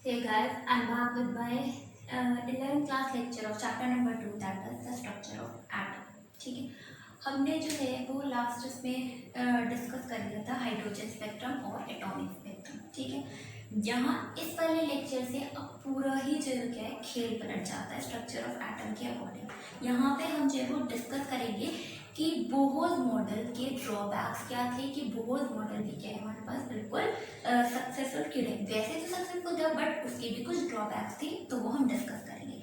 Hey guys, I'm back with my 11th class lecture of chapter number 2, that is the structure of atom. ठीक है, हमने जो है वो लास्ट इसमें डिस्कस कर लिया था हाइड्रोजन स्पेक्ट्रम और एटॉमिक स्पेक्ट्रम. ठीक है, यहाँ इस वाले लेक्चर से अब पूरा ही जो क्या है खेल पलट जाता है स्ट्रक्चर ऑफ एटम के अकॉर्डिंग. यहाँ पे हम जो है वो डिस्कस करेंगे कि बोहर मॉडल के ड्रॉबैक्स क्या थे, कि बोहर मॉडल भी क्या है हमारे पास बिल्कुल सक्सेसफुल क्यों नहीं. वैसे तो सक्सेसफुल था बट उसके भी कुछ ड्रॉबैक्स थे, तो वो हम डिस्कस करेंगे.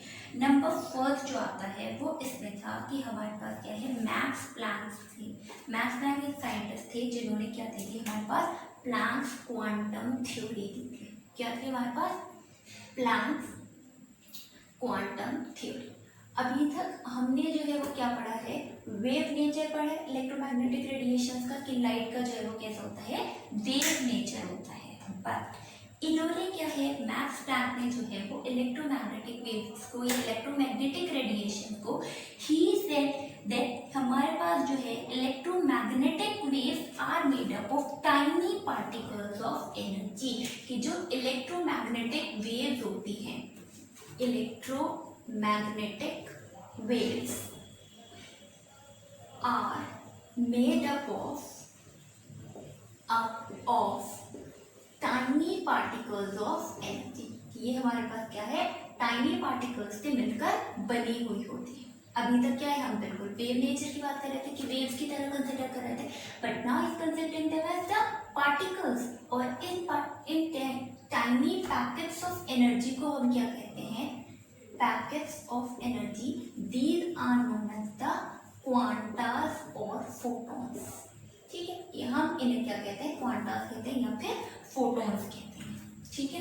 नंबर फर्स्ट जो आता है वो इसमें था कि हमारे पास क्या है मैक्स प्लैंक थे. मैक्स प्लैंक एक साइंटिस्ट थे जिन्होंने क्या दी थी हमारे पास प्लैंक्स क्वांटम थ्योरी दी थी. क्या थी हमारे पास प्लैंक्स क्वांटम थ्योरी. अभी तक हमने जो है वो क्या पढ़ा है, वेव नेचर पढ़ा है इलेक्ट्रोमैग्नेटिक रेडिएशंस का, कि लाइट का जो है वो कैसा होता है वेव नेचर होता है. बट इन्होंने क्या है मैक्स प्लैंक ने जो है वो इलेक्ट्रोमैग्नेटिक वेव्स को या इलेक्ट्रोमैग्नेटिक रेडिएशन को ही सेड दैट हमारे पास जो है electromagnetic waves are made up of tiny particles of energy. कि जो इलेक्ट्रोमैग्नेटिक वेव्स होती हैं, electromagnetic waves are made up of tiny particles of energy. ये हमारे पास क्या है टाइनी पार्टिकल्स से मिलकर बनी हुई होती है. अभी तक क्या है हम बिल्कुल वेव नेचर की बात कर रहे थे कि वेव्स की तरह कंसिडर कर रहे थे, but now is considering them as the particles. और इन टाइनी पैकेट्स ऑफ एनर्जी को हम क्या कहते हैं packets of energy. These are known as the quantas और फोटॉन्स. ठीक है, ये हम इन्हें क्या कहते हैं क्वांटास कहते हैं या फिर फोटॉन्स कहते हैं. ठीक है,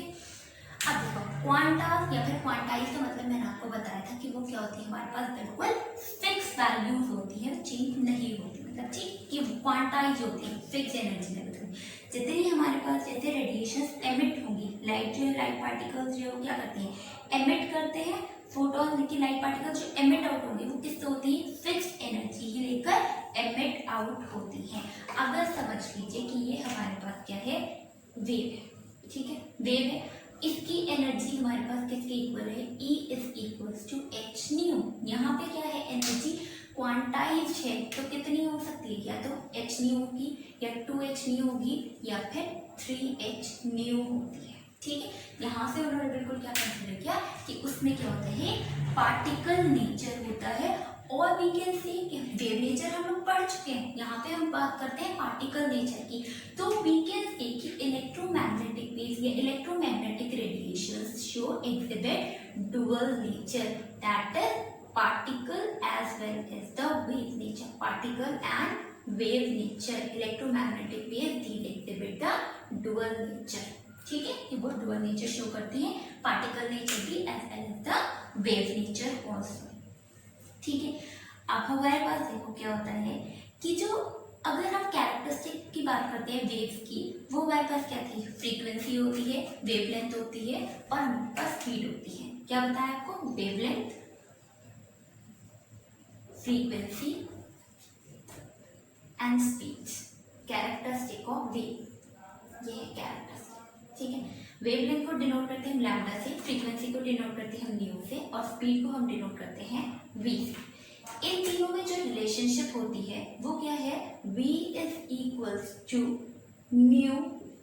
अब देखो क्वांटास या फिर क्वांटाइज का मतलब मैंने आपको बताया था कि वो क्या होती है हमारे पास बिल्कुल फिक्स वैल्यूज होती है, चेंज नहीं होती. मतलब ठीक कि क्वांटाइज होती है फिक्स एनर्जी लेवल में. जितनी हमारे पास जैसे रेडिएशन एमिट होंगी, लाइट जो है लाइट पार्टिकल्स जो है वो क्या करते हैं एमिट करते हैं. फोटॉन की लाइट पार्टिकल्स जो एमिट आउट होंगे वो किससे होती है फिक्स्ड एनर्जी ही लेकर एमिट आउट होती हैं. अगर समझ लीजिए कि ये हमारे पास क्या है वेव है. ठीक है, वेव है, इसकी एनर्जी हमारे पास किसके इक्वल है E is equals to h nu. यहाँ पे क्या है एनर्जी क्वांटाइज है तो कितनी हो सकती है, या तो एच न्यू होगी या 2h न्यू होगी या फिर 3h न्यू होती है. ठीक है, यहाँ से उन्होंने बिल्कुल क्या कंसिडर किया कि उसमें क्या होता है पार्टिकल नेचर होता है. और वी कैन सी कि वेव नेचर हम लोग पढ़ चुके हैं, यहाँ पे हम बात करते हैं पार्टिकल नेचर की. तो वी कैन सी कि इलेक्ट्रोमैग्नेटिक वेव्स या electromagnetic radiations show exhibit dual nature, that is particle as well as the wave nature. Particle and wave nature, electromagnetic waves these exhibit the dual nature. ठीक है, ये वो dual nature show करती है, particle nature भी as well as the wave nature also. ठीक है, अब हमारे पास देखो क्या होता है कि जो अगर हम कैरेक्टरिस्टिक की बात करते हैं वेव्स की, वो हमारे पास क्या थी फ्रीक्वेंसी होती है, वेवलेंथ होती है और हमारे पास स्पीड होती है. क्या बताया आपको wavelength, frequency and speed, characteristic of wave. ये है कैरेक्टरिस्टिक. ठीक है, वेवलेंथ को डिनोट करते हैं लैम्डा से, फ्रीक्वेंसी को डिनोट करते हैं न्यू से और स्पीड को हम डिनोट करते हैं v से. इन तीनों में जो रिलेशनशिप होती है वो क्या है v is equals to nu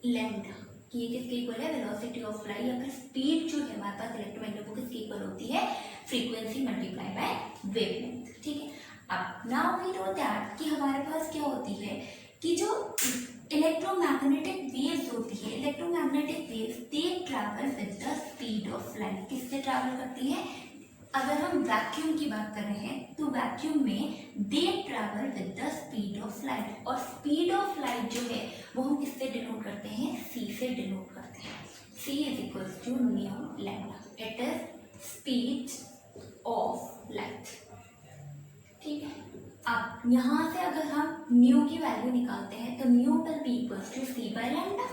lambda. कि ये किसके इक्वल है वेलोसिटी ऑफ लाइट या फिर स्पीड जो है हमारे पास इलेक्ट्रोमैग्नेटिक वो किसके इक्वल होती है फ्रीक्वेंसी मल्टीप्लाई बाय वेवलेंथ. ठीक है, अब नाउ वी नो दैट कि हमारे पास क्या होती है कि जो इलेक्ट्रोमैग्नेटिक वेव्स होती है, electromagnetic waves they travel with the speed of light. किससे ट्रैवल करती है, अगर हम वैक्यूम की बात कर रहे हैं तो वैक्यूम में दे travel with the speed of light. और स्पीड ऑफ लाइट जो है वो हम किससे डिनोट करते हैं c से डिनोट करते हैं. c is equals to nu lambda, it is speed of light. ठीक है, अब यहाँ से अगर हम न्यू की वैल्यू निकालते हैं तो nu will be equals to c by lambda.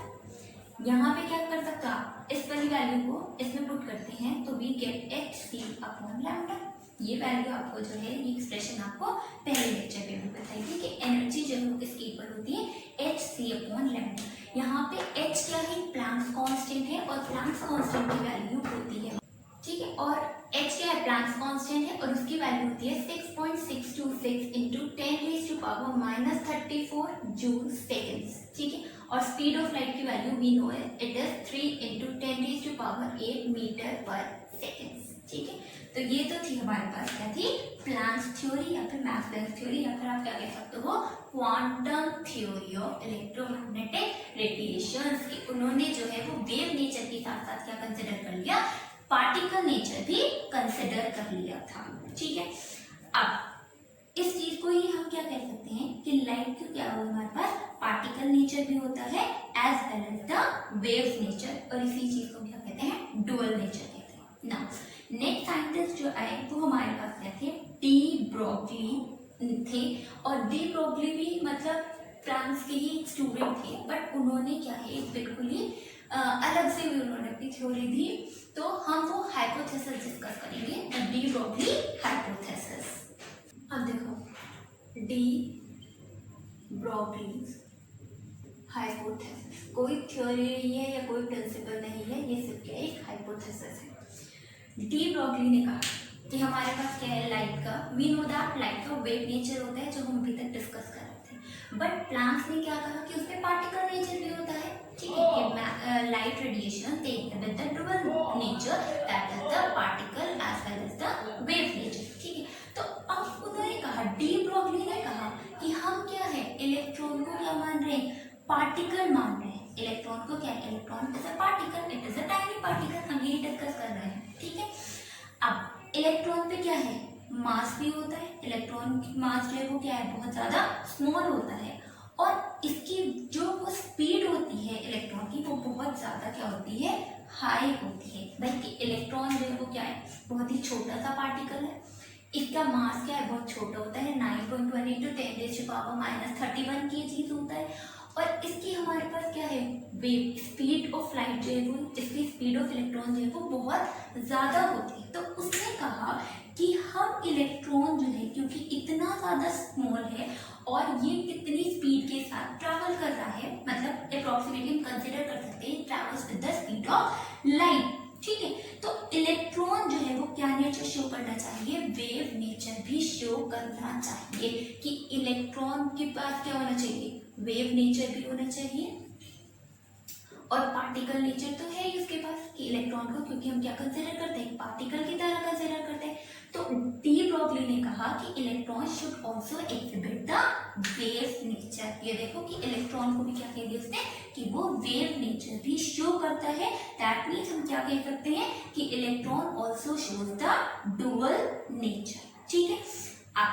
यहाँ पे क्या कर सकता इस वाली वैल्यू को इसमें पुट करते हैं तो we get hc upon lambda. ये वैल्यू आपको जो है ये एक्सप्रेशन आपको पहले लेक्चर पे भी बताई थी कि एनर्जी जो है किसके इक्वल होती है hc अपॉन लैम्डा. यहाँ पे h क्या है, प्लैंक्स कांस्टेंट है और प्लैंक्स कांस्टेंट की वैल्यू होती है, ठीक है, और h क्या है, प्लैंक्स कांस्टेंट है और उसकी वैल्यू होती है 6.626 इंटू 10⁻34 जूल सेकेंड्स, ठीक है, और स्पीड ऑफ लाइट की वैल्यू वी नो है, it is 3 into 10⁸8 metre per second, ठीक है। तो ये तो थी हमारे पास क्या थी, प्लैंक्स थ्योरी या फिर मैक्स प्लैंक थ्योरी या फिर आप क्या कह सकते हो, quantum theory of electromagnetic radiations की। उन्होंने जो है वो वेव नेचर के साथ साथ क्या कंसिडर कर लिया, पार्टिकल नेचर भी कंसिडर कर लिया था, ठीक है। अब इस चीज को ही हम क्या कह सकते हैं कि लाइट का क्या हुआ, हमारे पास पार्टिकल नेचर भी होता है as well as the wave nature, और इसी चीज को क्या कहते हैं, डुअल नेचर कहते हैं ना। नेक्स्ट साइंटिस्ट जो आए वो हमारे पास क्या थे, डी ब्रोगली थे, और डी ब्रोगली भी मतलब फ्रांस के ही स्टूडेंट थे, बट उन्होंने क्या है बिल्कुल ही अलग से भी उन्होंने अपनी थ्योरी दी। तो हम वो हाइपोथेसिस डिस्कस करेंगे, द डी ब्रोगली हाइपोथेसिस। अब देखो डी ब्रोगली हाइपोथेसिस कोई थ्योरी नहीं है या कोई प्रिंसिपल नहीं है, ये सिर्फ क्या एक हाइपोथेसिस है। डी ब्रोगली ने कहा कि हमारे पास क्या है, लाइट का, वी नो दैट लाइट का वेव नेचर होता है जो हम अभी तक डिस्कस कर रहे थे, बट प्लैंक्स ने क्या कहा कि उसमें पार्टिकल नेचर भी होता है, ठीक है, कि light radiation they with the dual nature that is the particle as well as the wave nature, ठीक है। तो अब उन्होंने कहा, डी ब्रोगली ने कहा कि हम क्या है, इलेक्ट्रॉन को क्या मान रहे हैं, पार्टिकल मान रहे हैं। इलेक्ट्रॉन को क्या है, electron is a particle, it is a tiny particle, हम यही डिस्कस कर रहे हैं, ठीक है। अब इलेक्ट्रॉन पे क्या है, मास भी होता है, इलेक्ट्रॉन की मास जो है वो क्या है, बहुत ज्यादा स्मॉल होता है, और इसकी जो वो स्पीड होती है इलेक्ट्रॉन की वो बहुत ज्यादा क्या होती है, हाई होती है। बल्कि इलेक्ट्रॉन जो है वो क्या है, बहुत ही छोटा सा पार्टिकल है, इसका मास क्या है, बहुत छोटा होता है, 9.1 इंटू 10⁻31 kg होता है, और इसकी हमारे पास क्या है, वेव स्पीड ऑफ लाइट जो है वो, इसकी स्पीड ऑफ इलेक्ट्रॉन जो है वो बहुत ज़्यादा होती है। तो उसने कहा कि हम इलेक्ट्रॉन जो है, क्योंकि इतना ज़्यादा स्मॉल है और ये कितनी स्पीड के साथ ट्रैवल कर रहा है, मतलब अप्रॉक्सीमेटली हम कंसिडर कर सकते हैं travels with the speed of light, ठीक है। तो इलेक्ट्रॉन जो है वो क्या नेचर शो करना चाहिए, वेव नेचर भी शो करना चाहिए, कि इलेक्ट्रॉन के पास क्या होना चाहिए, वेव नेचर भी होना चाहिए, और पार्टिकल नेचर तो है ही उसके पास, कि इलेक्ट्रॉन को क्योंकि हम क्या कंसिडर करते हैं, पार्टिकल की तरह कंसिडर करते हैं। तो डी ब्रोगली ने कहा कि electron should also exhibit the wave nature. ये देखो कि इलेक्ट्रॉन को भी क्या कह दिया उसने, कि वो वेव नेचर भी शो करता है। दैट मीन्स हम क्या कह सकते हैं कि electron also shows the dual nature, ठीक है। अब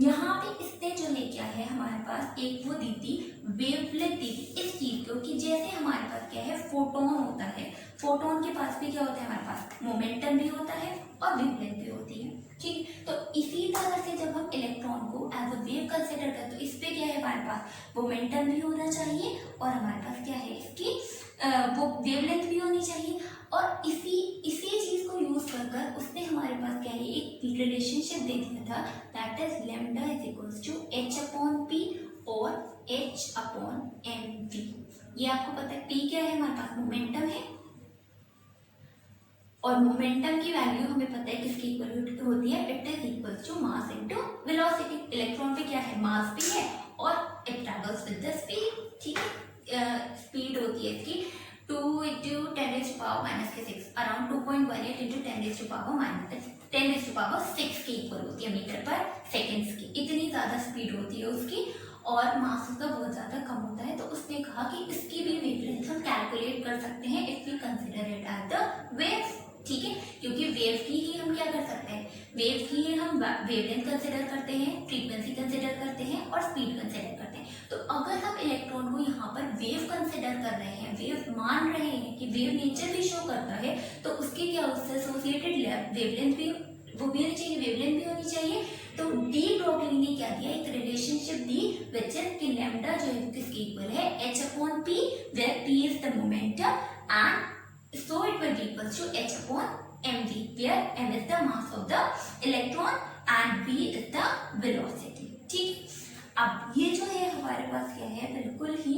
यहाँ पे इसने जो है क्या है, हमारे पास एक वो दी थी, वेवलेंथ दी थी इस चीज को, कि जैसे हमारे पास क्या है, फोटोन होता है, फोटोन के पास भी क्या होता है, हमारे पास मोमेंटम भी होता है और वेवलेंथ भी होती है, ठीक। तो इसी तरह से जब हम इलेक्ट्रॉन को एज अ वेव कंसिडर करते तो इस पे क्या है, हमारे पास मोमेंटम भी होना चाहिए और हमारे पास क्या है, इसकी वो वेवलेंथ भी होनी चाहिए। और इसी चीज को यूज कर उसने हमारे पास क्या है, एक रिलेशनशिप दे दिया था, that is lambda is equals to h/p और h/mv। ये आपको पता है, p क्या है, हमारे पास मोमेंटम है, और मोमेंटम की वैल्यू हमें पता है किसकी इक्वल होती है, it is equals to mass into velocity. Electron पे क्या है, मास भी है और it travels with the speed, ठीक है। स्पीड होती है इसकी 2 into 10⁻⁻6 अराउंड 2.18 into 10⁻6 के इक्वल होती है मीटर पर सेकेंड्स की, इतनी ज़्यादा स्पीड होती है उसकी, और मास उसका बहुत ज़्यादा कम होता है। तो उसने कहा कि इसकी भी वेवलेंथ हम कैलकुलेट कर सकते हैं if we consider it as the wave, ठीक है, क्योंकि वेव की ही हम क्या कर सकते हैं, वेव की ही हम वेवलेंथ कंसिडर करते हैं, फ्रीक्वेंसी कंसिडर करते हैं और स्पीड कंसिडर करते हैं। तो अगर हम इलेक्ट्रॉन को यहाँ पर वेव कंसिडर कर रहे हैं, वेव मान रहे हैं कि वेव नेचर भी शो करता है, तो उसके क्या उससे एसोसिएटेड वेवलेंथ भी वो भी होनी चाहिए, वेवलेंथ भी होनी चाहिए। तो डी ब्रोगली ने क्या दिया, एक रिलेशनशिप दी विच इज कि लैम्डा जो है किसके इक्वल है, h/p, where p is the momentum and so it will be equals to h/mv, where m is the mass of the electron and v is the velocity, ठीक। अब ये जो है हमारे पास क्या है, बिल्कुल ही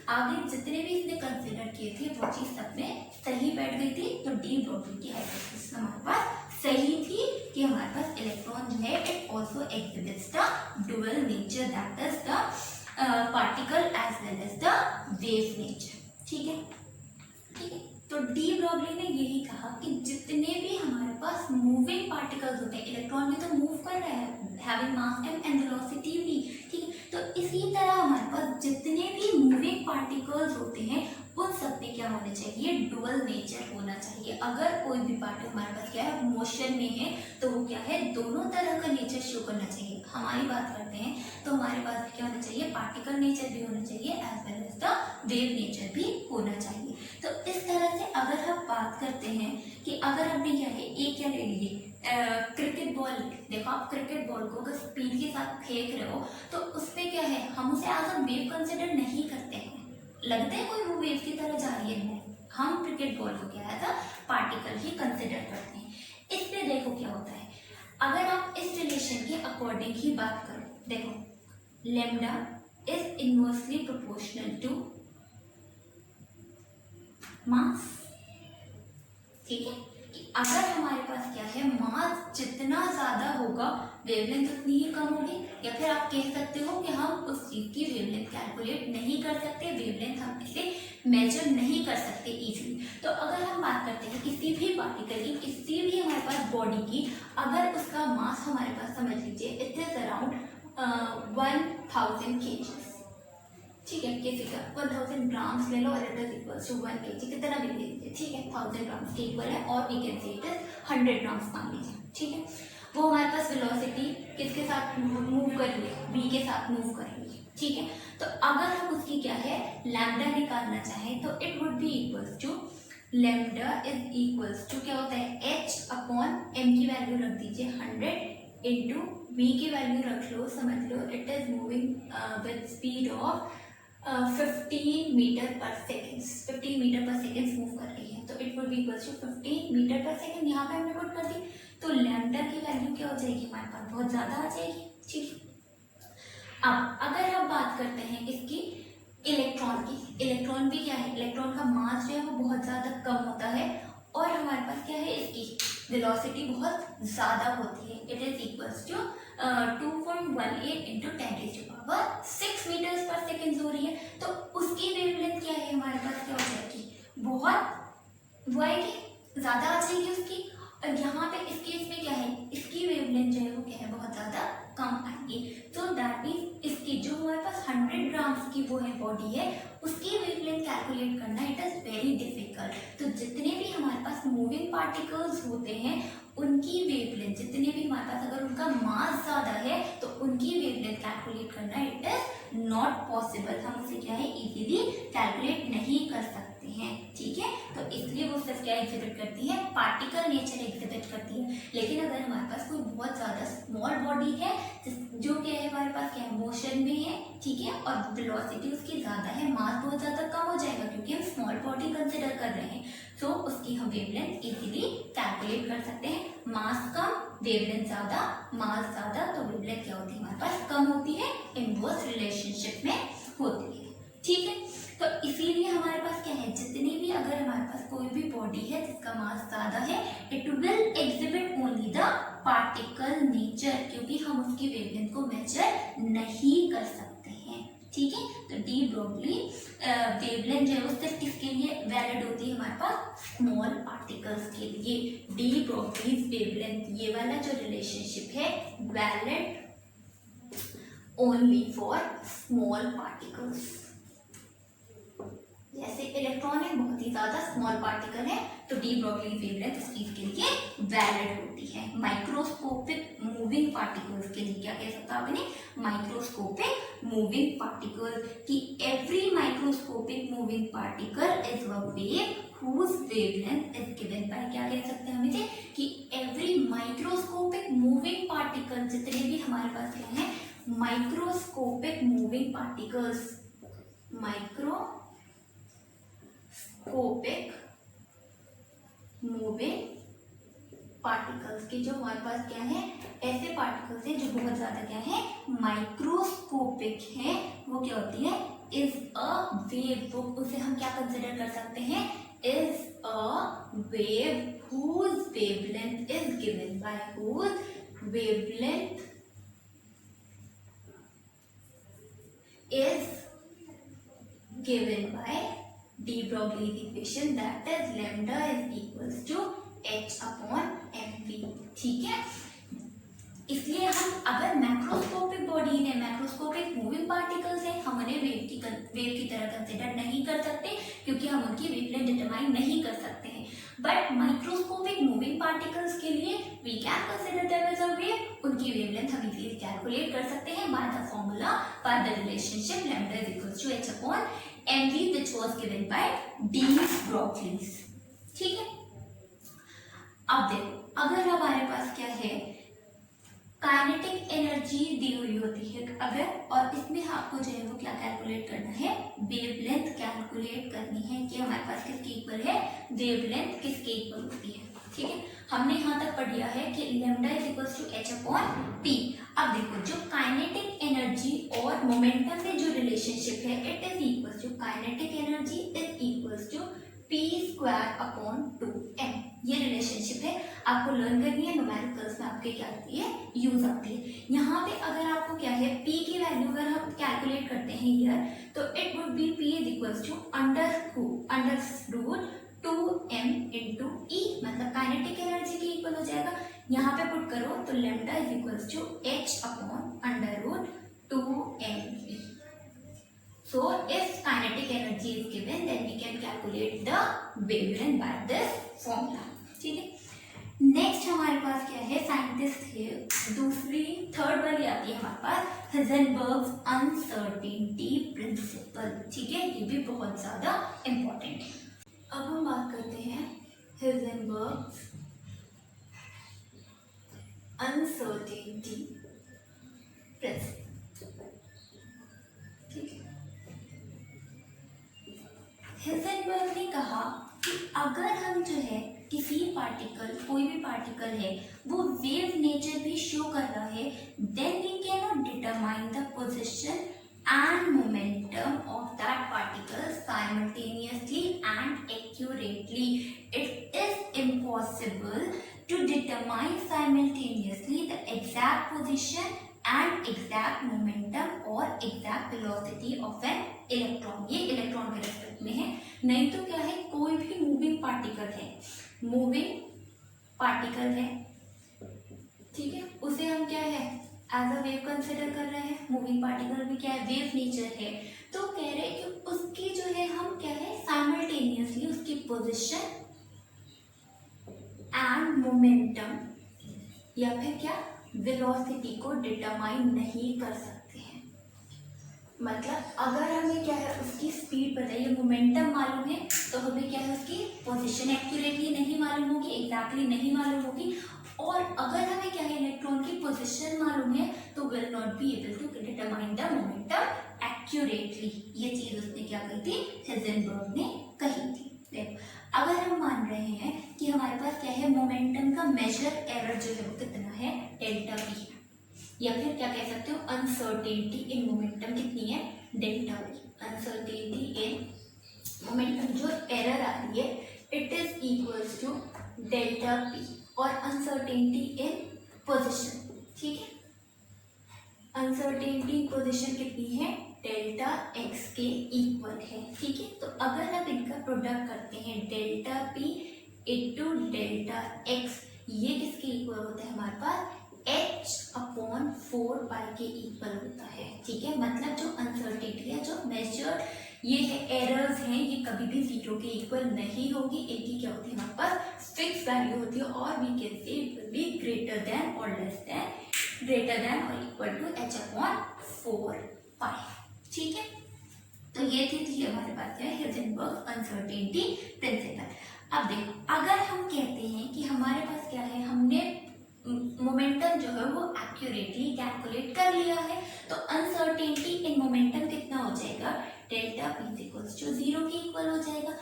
आगे जितने भी इसने कंसिडर किए थे वो चीज सब में सही बैठ गई थी। तो डी ब्रोगली की हाइपोथेसिस हमारे पास सही थी कि हमारे पास इलेक्ट्रॉन जो है it also exhibits the dual nature, that is the particle as well as the wave nature. ठीक है, ठीक है। तो डी ब्रोगली ने यही कहा कि जितने भी हमारे पास मूविंग पार्टिकल्स होते हैं, इलेक्ट्रॉन भी तो मूव कर रहा है, having mass m and velocity भी, ठीक है। तो इसी तरह हमारे पास जितने भी मूविंग पार्टिकल्स होते हैं उन सब में क्या होना चाहिए, डुअल नेचर होना चाहिए। अगर कोई भी पार्टिकल हमारे पास क्या है, मोशन में है, तो वो क्या है, दोनों तरह का नेचर शो करना चाहिए। हमारी बात करते हैं तो हमारे पास क्या होना चाहिए, पार्टिकल नेचर भी होना चाहिए as well as the wave nature भी होना चाहिए। तो इस तरह से अगर हम बात करते हैं कि अगर हमने क्या है, एक क्या ले लिए क्रिकेट बॉल, देखो आप क्रिकेट बॉल को अगर स्पीड के साथ फेंक रहे हो तो उसपे क्या है, हम उसे एज अ वेव कंसिडर नहीं करते हैं, लगता है कोई वो वेव की तरह जा रही है, नहीं, हम क्रिकेट बॉल को क्या है पार्टिकल ही कंसिडर करते हैं। इसमें देखो क्या होता है, अगर आप इस रिलेशन के अकॉर्डिंग ही बात करो, देखो lambda is inversely proportional to mass, ठीक है। कि अगर हमारे पास क्या है, मास जितना ज्यादा होगा वेवलेंथ उतनी ही कम होगी, या फिर आप कह सकते हो कि हम उस चीज की वेवलेंथ कैलकुलेट नहीं कर सकते, वेवलेंथ हम इसे मेजर नहीं कर सकते इजीली। तो अगर हम बात करते हैं किसी भी पार्टिकल की, किसी भी हमारे पास बॉडी की, अगर उसका मास हमारे पास समझ लीजिए इट इज अराउंड 1000 kg, ठीक है, किसी का 1000 ग्राम्स ले लो और it is equals to 1 kg, कितना भी ले लीजिए, ठीक है, 1000 ग्राम्स के इक्वल है, और we can say it is 100 grams मान लीजिए, ठीक है। वो हमारे पास वेलोसिटी किसके साथ मूव कर रही है, v के साथ मूव कर रही है, ठीक है। तो अगर हम उसकी क्या है लैम्डा निकालना चाहें तो it would be equals to, lambda is equals to क्या होता है, h अपॉन m की वैल्यू रख दीजिए 100 इंटू v की वैल्यू रख लो, समझ लो it is moving with speed of 15 metre per second, 15 metre per second move कर रही है, तो it would be equals to 15 metre per second, यहाँ पे हमने पुट कर दी, तो लैम्डा की वैल्यू क्या हो जाएगी हमारे पास, बहुत ज्यादा आ जाएगी, ठीक। अब अगर हम बात करते हैं इसकी इलेक्ट्रॉन की, इलेक्ट्रॉन भी क्या है, इलेक्ट्रॉन का मास जो है वो बहुत ज्यादा कम होता है, और हमारे पास क्या है, इसकी वेलोसिटी बहुत ज्यादा होती है, it is equals to 2.18 into 10⁶ metres per second हो रही है। तो उसकी वेवलेंथ क्या है हमारे पास, क्या हो जाएगी, बहुत वो आएगी, ज्यादा आ जाएगी उसकी, और यहाँ पे इसके इसमें क्या है, इसकी वेवलेंथ जो है वो क्या है, बहुत ज्यादा कम आएगी। तो दैट मीन्स इसकी जो हमारे पास 100 ग्राम्स की वो है बॉडी है, उसकी वेवलेंथ कैलकुलेट करना इट इज वेरी डिफिकल्ट। तो जितने भी हमारे पास मूविंग पार्टिकल्स होते हैं उनकी वेवलेंथ, जितने भी हमारे पास अगर उनका मास ज्यादा है तो उनकी वेवलेंथ कैलकुलेट करना इट इज नॉट पॉसिबल, हम उसे क्या है इजीली कैलकुलेट नहीं कर सकते हैं, ठीक है। तो इसलिए वो सिर्फ क्या एग्जिबिट करती है, पार्टिकल नेचर एग्जिबिट करती है। लेकिन अगर हमारे पास कोई बहुत ज्यादा स्मॉल बॉडी है जो क्या है हमारे पास क्या है, मोशन में है, ठीक है, और वेलोसिटी उसकी ज्यादा है, मास बहुत ज्यादा कम हो जाएगा क्योंकि हम स्मॉल बॉडी कंसिडर कर रहे हैं, तो उसकी हम वेवलेंथ इजीली कैलकुलेट कर सकते हैं। मास कम, वेवलेंथ ज्यादा, मास ज्यादा, तो वेवलेंथ क्या होती है हमारे पास कम होती है, इनवर्स रिलेशनशिप में होती है, ठीक है। तो इसीलिए हमारे पास क्या है, जितनी भी अगर हमारे पास कोई भी बॉडी है जिसका मास ज्यादा है, it will exhibit only the particle nature, क्योंकि हम उसकी वेवलेंथ को मेजर नहीं कर सकते हैं, ठीक है। तो डी ब्रोगली वेवलेंथ जो है वो सिर्फ किसके लिए वैलिड होती है, हमारे पास स्मॉल पार्टिकल्स के लिए। डी ब्रोगली वेवलेंथ, ये वाला जो रिलेशनशिप है valid only for small particles. जैसे इलेक्ट्रॉन एक बहुत ही ज्यादा स्मॉल पार्टिकल है, तो डी ब्रोगली वेवलेंथ इस चीज के लिए वैलिड होती है। माइक्रोस्कोपिक मूविंग पार्टिकल्स के लिए क्या कह सकता आपने, माइक्रोस्कोपिक मूविंग पार्टिकल की every microscopic moving particle is a wave whose wavelength is given by, क्या कह सकते हैं हम इसे, कि एवरी माइक्रोस्कोपिक मूविंग पार्टिकल, जितने भी हमारे पास क्या है microscopic moving particles, microscopic moving particles की जो हमारे पास क्या है, ऐसे पार्टिकल्स हैं जो बहुत ज्यादा क्या है माइक्रोस्कोपिक है, वो क्या होती है इज अ वेव, तो उसे हम क्या कंसिडर कर सकते हैं, is a wave whose wavelength is given by, whose wavelength is given by de Broglie's equation, that is lambda is equals to h upon mv। ठीक है, इसलिए हम अगर मैक्रोस्कोपिक बॉडी है, मैक्रोस्कोपिक मूविंग पार्टिकल्स है, हम उन्हें वेव की तरह कंसिडर नहीं कर सकते क्योंकि हम उनकी वेवलेंथ डिटरमाइन नहीं कर सकते हैं। बट माइक्रोस्कोपिक मूविंग पार्टिकल्स के लिए we can consider them as a wave, उनकी वेवलेंथ हम इजीली कैलकुलेट कर सकते हैं by the formula, by the relationship lambda is equals to h upon mv which was given by de Broglie. ठीक है, अब देखो अगर हमारे पास क्या है, काइनेटिक एनर्जी दी हुई होती है अगर, और इसमें आपको जो है वो क्या कैलकुलेट करना है, वेवलेंथ कैलकुलेट करनी है कि हमारे पास किसके इक्वल है, वेवलेंथ किसके इक्वल होती है। ठीक है, हमने यहाँ तक पढ़ लिया है कि lambda is equals to h upon p। अब देखो जो काइनेटिक एनर्जी और मोमेंटम में जो रिलेशनशिप है, it is equals to kinetic energy is equals to p square upon 2m। ये रिलेशनशिप है, आपको लर्न करनी है, न्यूमेरिकल्स में आपके क्या आती है, यूज आती है। यहाँ पे अगर आपको क्या है, p की वैल्यू अगर हम कैलकुलेट करते हैं हियर, तो it would be p is equals to under root 2m into e, मतलब काइनेटिक एनर्जी के इक्वल हो जाएगा। यहाँ पे पुट करो तो lambda is equals to h upon under root 2m। So if kinetic energy is given, then we can calculate the wavelength by this formula। ठीक है, नेक्स्ट हमारे पास क्या है, साइंटिस्ट है दूसरी, थर्ड वाली आती है हमारे पास हाइजेनबर्ग्स अनसर्टेनिटी प्रिंसिपल। ठीक है, ये भी बहुत ज्यादा इंपॉर्टेंट है। अब हम बात करते हैं हाइजेनबर्ग्स अनसर्टेनिटी प्रिंसिपल। ठीक है, हाइजेनबर्ग ने कहा कि अगर हम जो है किसी पार्टिकल, कोई भी पार्टिकल है वो वेव नेचर भी शो कर रहा है, then we can not determine the position and momentum of that particle simultaneously and accurately. It is impossible to determine simultaneously the exact position and exact momentum और exact velocity of an electron. ये electron के respect में है, नहीं तो क्या है, कोई भी मूविंग पार्टिकल है, मूविंग पार्टिकल है, ठीक है, उसे हम क्या है, एज अ वेव कंसिडर कर रहे हैं। मूविंग पार्टिकल भी क्या है, वेव नेचर है, तो कह रहे हैं कि उसकी जो है हम क्या है, साइमल्टेनियसली उसकी पोजीशन एंड मोमेंटम या फिर क्या, वेलोसिटी को डिटरमाइन नहीं कर सकते हैं। मतलब अगर हमें क्या है, उसकी स्पीड पता है, मोमेंटम मालूम है, तो हमें क्या है, उसकी पोजीशन एक्यूरेटली नहीं मालूम होगी, एग्जैक्टली नहीं मालूम होगी। और अगर हमें क्या है, इलेक्ट्रॉन की पोजीशन मालूम है, तो will not be able to determine the momentum accurately. ये चीज उसने क्या कही थी, हाइजेनबर्ग ने कही थी। देखो अगर हम मान रहे हैं कि हमारे पास क्या है, मोमेंटम का मेजर एरर जो है वो कितना है, डेल्टा पी है, या फिर क्या कह सकते हो, अनसर्टेनिटी इन मोमेंटम कितनी है, delta p. Uncertainty in momentum जो एरर आ रही है, it is equals to delta p, और अनसर्टेनिटी इन पोजीशन, ठीक है, अनसर्टेनिटी पोजीशन कितनी है, डेल्टा एक्स के इक्वल है। ठीक है, तो अगर हम इनका प्रोडक्ट करते हैं, delta P into delta x, ये किसके इक्वल होता है, हमारे पास h अपॉन 4 पाई के इक्वल होता है। ठीक है, मतलब जो अनसर्टेनिटी है, जो मेजर्ड ये है एरर्स हैं, ये कभी भी जीरो के इक्वल नहीं होगी, इनकी क्या होती है, हमारे पास फिक्स वैल्यू होती है, और we can say it will be greater than और लेस देन, ग्रेटर देन और equal to h upon 4 pi. ठीक है, तो ये थी हमारे पास क्या है, हाइजेनबर्ग अनसर्टेनिटी प्रिंसिपल। अब देखो अगर हम कहते हैं कि हमारे पास क्या है, हमने मोमेंटम जो है वो एक्यूरेटली कैलकुलेट कर लिया है, तो अनसर्टेनिटी इन मोमेंटम कितना हो जाएगा, डेल्टा पी इक्वल्स टू 0 के इक्वल हो जाएगा।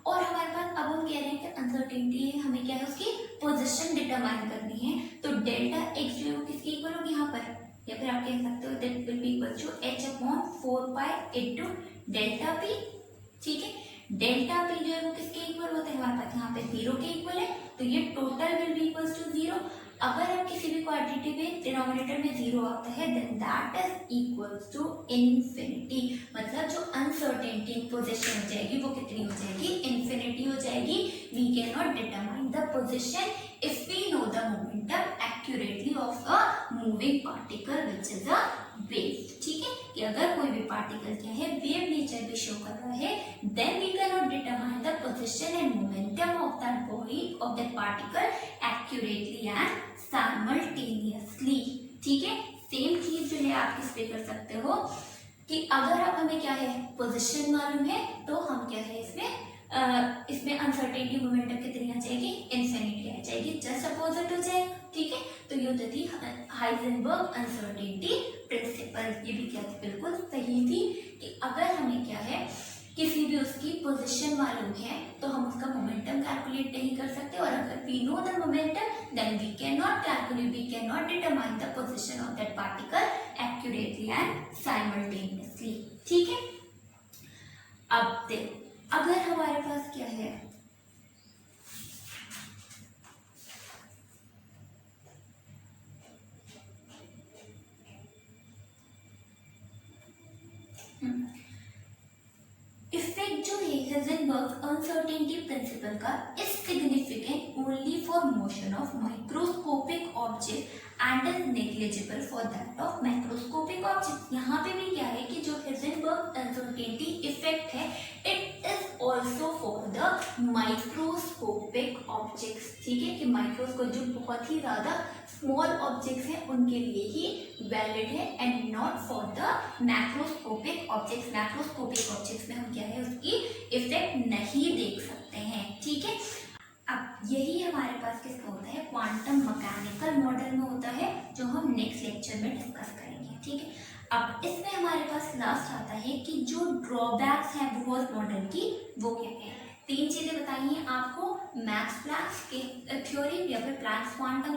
और हमारे पास अब हम कह रहे हैं कि अनसर्टेनिटी है, हमें क्या है, उसकी पोजीशन डिटरमाइन करनी है, तो डेल्टा एक्स जो है वो किसके इक्वल होगी यहाँ पर, या फिर आप कह सकते हो that will be equal to h upon 4 pi into ठीक है। डेल्टा पी जो है वो किसके इक्वल होता है, हमारे पास यहाँ पे 0 के इक्वल है, तो ये total will be equals to 0। अगर हम किसी भी क्वांटिटी में डिनोमिनेटर में 0 आता है then that is equals to infinity, मतलब जो अनसर्टेनिटी पोजीशन हो जाएगी वो कितनी हो जाएगी, इन्फिनिटी हो जाएगी। We can not determine the position if we know the momentum accurately of a moving particle which is a wave. ठीक है, कि अगर कोई भी पार्टिकल क्या है वेव नेचर भी शो कर रहा है then we can not determine the position and momentum of that body of that particle accurately and simultaneously. ठीक है, सेम चीज जो है आप किस पे कर सकते हो कि अगर अब हमें क्या है पोजीशन मालूम है तो हम क्या है इसमें अनसर्टेनिटी मोमेंटम कितनी आ जाएगी, इन्फिनिटी आ जाएगी, जस्ट अपोजिट हो जाएगा। ठीक है, तो ये होती थी हाइजेनबर्ग अनसर्टेनिटी प्रिंसिपल। ये भी क्या थी, बिल्कुल सही थी कि अगर हमें क्या है किसी भी उसकी पोजीशन मालूम है तो हम उसका मोमेंटम कैलकुलेट नहीं कर सकते, और अगर we know the momentum then we can not calculate, we can not determine the position of that particle accurately and simultaneously. ठीक है, अब देखो अगर हमारे पास क्या है इफेक्ट जो है हाइजेनबर्ग अनसर्टेनिटी प्रिंसिपल का is significant only for motion of microscopic object and is negligible for that of macroscopic object. यहाँ पे भी क्या है कि जो हाइजेनबर्ग अनसर्टेनिटी इफेक्ट है it is also for the microscopic objects. ठीक है, कि माइक्रोस्कोप जो बहुत ही ज्यादा स्मॉल ऑब्जेक्ट्स हैं उनके लिए ही वैलिड है and not for the macroscopic objects. Macroscopic objects में हम क्या है उसकी इफेक्ट नहीं देख सकते हैं। ठीक है, अब यही हमारे पास किसका होता है, क्वांटम मैकेनिकल मॉडल में होता है, जो हम नेक्स्ट लेक्चर में डिस्कस करेंगे। ठीक है, अब इसमें हमारे पास लास्ट आता है कि जो ड्रॉबैक्स हैं बोहर मॉडल की वो क्या है। 3 चीजें बताई हैं आपको, मैक्स प्लैंक्स की थ्योरी या फिर प्लैंक्स क्वांटम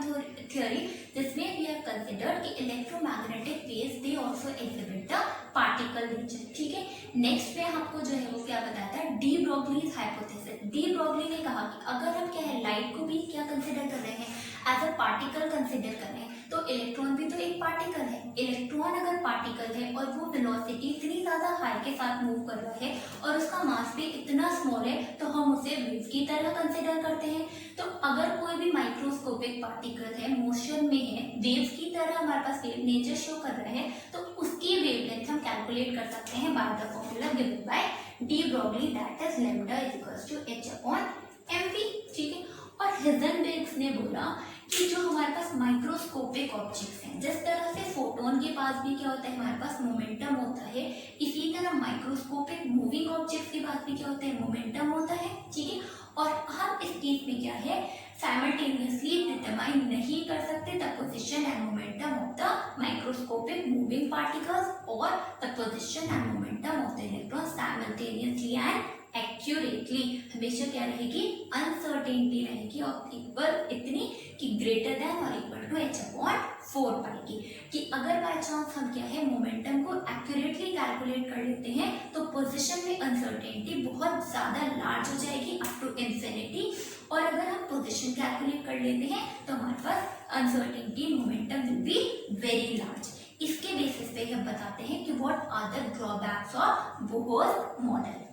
थ्योरी, जिसमें वी हैव कंसीडर्ड कि electromagnetic waves they also exhibit the particle nature. ठीक है, नेक्स्ट पे आपको जो है वो क्या बताया था, D Broglie's hypothesis. De Broglie ने कहा कि अगर हम क्या है लाइट को भी क्या कंसीडर कर रहे हैं एज अ पार्टिकल कंसीडर कर रहे हैं तो इलेक्ट्रॉन भी तो एक पार्टिकल है। इलेक्ट्रॉन अगर पार्टिकल है और वो वेलोसिटी इतनी ज्यादा हाई के साथ मूव कर रहा है और उसका मास भी इतना स्मॉल है तो हम उसे वेव की तरह कंसीडर करते हैं। तो अगर कोई भी माइक्रोस्कोपिक पार्टिकल है मोशन में है वेव की तरह हमारे पास वेव नेचर शो कर रहा है तो उसकी वेवलेंथ हम कैलकुलेट कर सकते हैं by the formula given by de Broglie that is lambda is equals to h upon mv। ठीक है, और हाइजेनबर्ग ने बोला कि जो हमारे पास माइक्रोस्कोपिक ऑब्जेक्ट्स हैं, जिस तरह से फोटोन के पास भी क्या होता है हमारे पास मोमेंटम होता है, इसी तरह माइक्रोस्कोपिक मूविंग ऑब्जेक्ट्स के पास भी क्या होता है मोमेंटम होता है। ठीक है, और हम इस केस में क्या है साइमल्टेनियसली डिटरमाइन नहीं कर सकते the position and momentum of the microscopic moving particles और the position and momentum of the electron simultaneously and accurately. हमेशा क्या रहेगी, अनसर्टेनिटी रहेगी और इक्वल इतनी कि ग्रेटर देन और इक्वल टू h अपॉन 4 पाएगी। कि अगर बाय चांस हम क्या है मोमेंटम को एक्यूरेटली कैलकुलेट कर लेते हैं तो पोजीशन में अनसर्टेनिटी बहुत ज्यादा लार्ज हो जाएगी अप टू इंफिनिटी, और अगर हम पोजीशन कैलकुलेट कर लेते हैं तो हमारे पास uncertainty momentum will be very large. इसके बेसिस पे हम बताते हैं कि what are the drawbacks of Bohr model.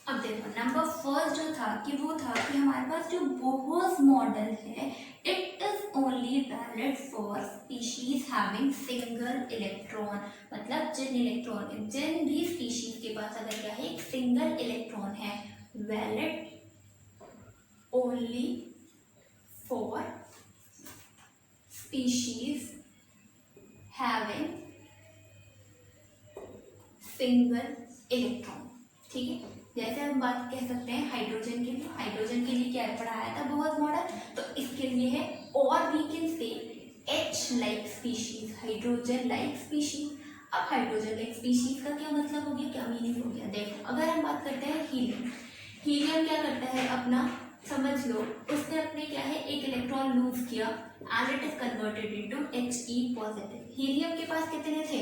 अब देखो नंबर फर्स्ट जो था कि वो था कि हमारे पास जो बोहर मॉडल है it is only valid for species having single electron. मतलब जिन भी स्पीशीज के पास अगर क्या है एक सिंगल इलेक्ट्रॉन है, valid only for species having single electron. ठीक है, जैसे हम बात कह सकते हैं हाइड्रोजन के लिए, हाइड्रोजन के लिए क्या पढ़ाया था बहुत मॉडल, तो इसके लिए है और we can say H like species, hydrogen like species. अब हाइड्रोजन लाइक स्पीशीज का क्या मतलब हो गया, क्या मीनिंग हो गया। देखो अगर हम बात करते हैं हीलियम, हीलियम क्या करता है अपना, समझ लो उसने अपने क्या है एक इलेक्ट्रॉन लूज किया and it is converted into He positive. Helium के पास कितने थे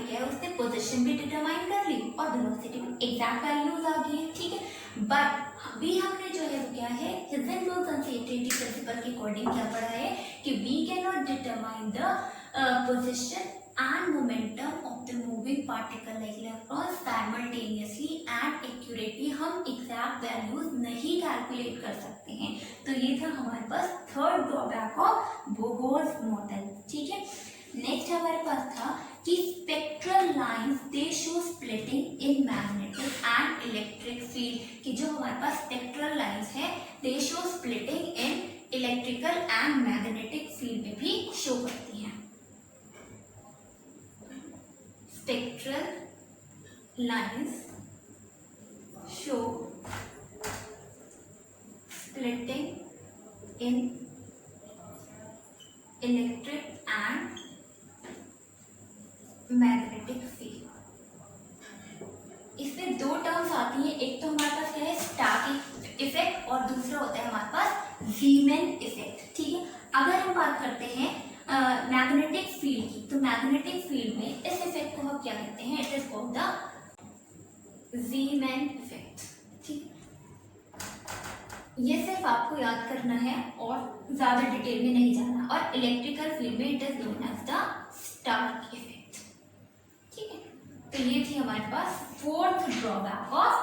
पे क्या है उसने पोजीशन भी डिटरमाइन कर ली और वेलोसिटी भी एग्जैक्ट वैल्यूज आ गई है, ठीक है। बट अभी हमने जो है वो क्या है हिजेनबर्ग अनसर्टेनिटी प्रिंसिपल के अकॉर्डिंग क्या पढ़ा है कि we can not determine the position and momentum of the moving particle like electrons simultaneously and accurately हम exact values नहीं calculate कर सकते हैं। तो ये था हमारे पास third drawback of Bohr's model, ठीक है। नेक्स्ट हमारे पास था कि spectral lines they show splitting in magnetic and electric field, कि जो हमारे पास स्पेक्ट्रल लाइंस है they show splitting in electrical and magnetic field में भी शो करती हैं। Spectral lines show splitting in electric and magnetic field। इसमें दो टर्म्स आती हैं, एक तो हमारे पास क्या है स्टार्क इफेक्ट और दूसरा होता है हमारे पास ज़ीमैन इफेक्ट, ठीक है। अगर हम बात करते हैं मैग्नेटिक फील्ड की, तो मैग्नेटिक फील्ड में इस इफेक्ट को हम क्या कहते हैं, it is called the Zeeman effect, ठीक। ये सिर्फ आपको याद करना है और ज्यादा डिटेल में नहीं जाना। और इलेक्ट्रिकल फील्ड में it is known as the Stark effect, ठीक है। तो ये थी हमारे पास fourth drawback of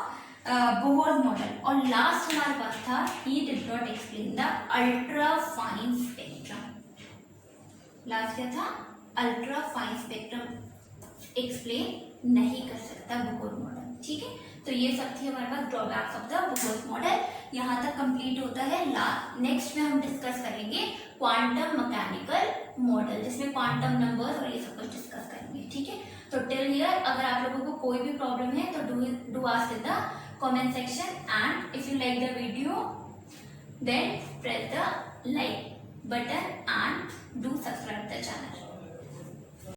Bohr's model. और लास्ट हमारे पास था he did not explain the ultra fine spectrum. Last क्या था, अल्ट्रा फाइन स्पेक्ट्रम एक्सप्लेन नहीं कर सकता बोहर मॉडल, ठीक है। तो ये सब थी हमारे पास drawbacks of the Bohr model. यहाँ तक कंप्लीट होता है। नेक्स्ट में हम डिस्कस करेंगे क्वांटम मैकेनिकल मॉडल, जिसमें क्वांटम नंबर और ये सब कुछ डिस्कस करेंगे, ठीक है। तो टिल हियर अगर आप लोगों को कोई भी प्रॉब्लम है तो do ask in the comment section, and if you like the video then press the like button and